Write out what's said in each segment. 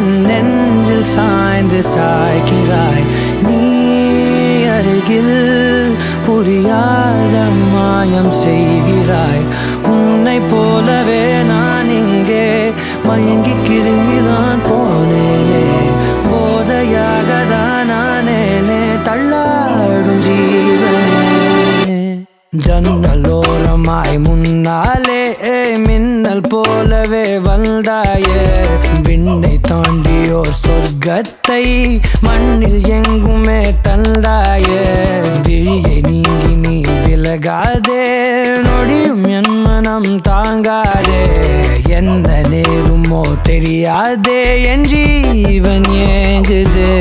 என் நெஞ்சில் சாய்ந்து சாய்கிறாய். நீ அருகில் புரியாத மாயம் செய்கிறாய். உன்னை போலவே நான் இங்கே மயங்கி கிருங்கிதான் போனேனே. போதையாக தான் நானேனே தள்ளாடும் ஜீவனே. ஜன்னலோரமாய் முன்னாலே மின்னல் போலவே வந்தாயே. விண்ணை தாண்டியோர் சொர்க்கத்தை மண்ணில் எங்குமே தந்தாயே. விழியை நீங்கி நீ விலகாதே, நொடியும் என் மனம் தாங்காதே. என்ன நேருமோ தெரியாதே, என் ஜீவன் ஏங்குதே.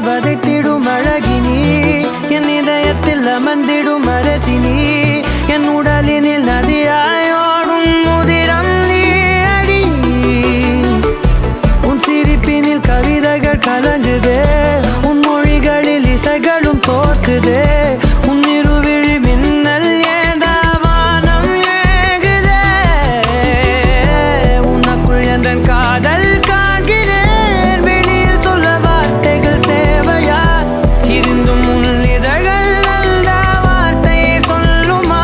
வதைத்திடும் அழகினி, என் இதயத்தில் அமர்ந்திடும் அரசினி. என் உடலினில் நதியாயோடும் முதிரம் நீ அடி. உன் சிரிப்பினில் கவிதைகள் கலங்குதே, உன் மொழிகளில் இசைகளும் தோற்குதே. உன் இருவிழி மின்னல் ஏதாவானம் ஏகுதே. உனக்குள் என்ற காதல் காண்கிறேன், வெளியில் சொல்ல வார்த்தைகள் தேவையா? இருந்தும் உன் இதழ்கள் அந்த வார்த்தையை சொல்லுமா?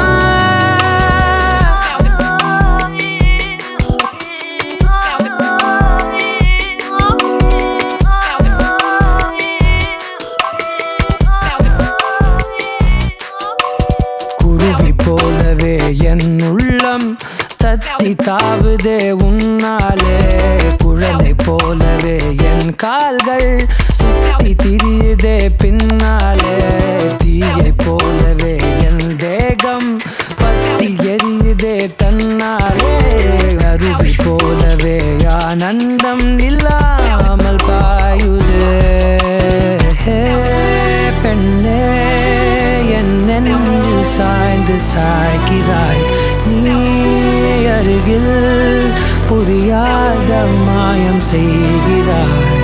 குருவி போலவே என் உள்ளம் தத்தி தாவுதே உன்னாலே. குழந்தை போலவே என் கால்கள் சுத்தி திரியுதே பின்னாலே. தீயை போலவே என் தேகம் பத்தி எரியுதே தன்னாலே. அருவி போலவே ஆனந்தம் இல்லாமல் பாயுதே. பெண்ணே என் நெஞ்சில் சாய்ந்து சாய்கிறாய். நீ அருகில் புரியாத மாயம் செய்கிறாய்.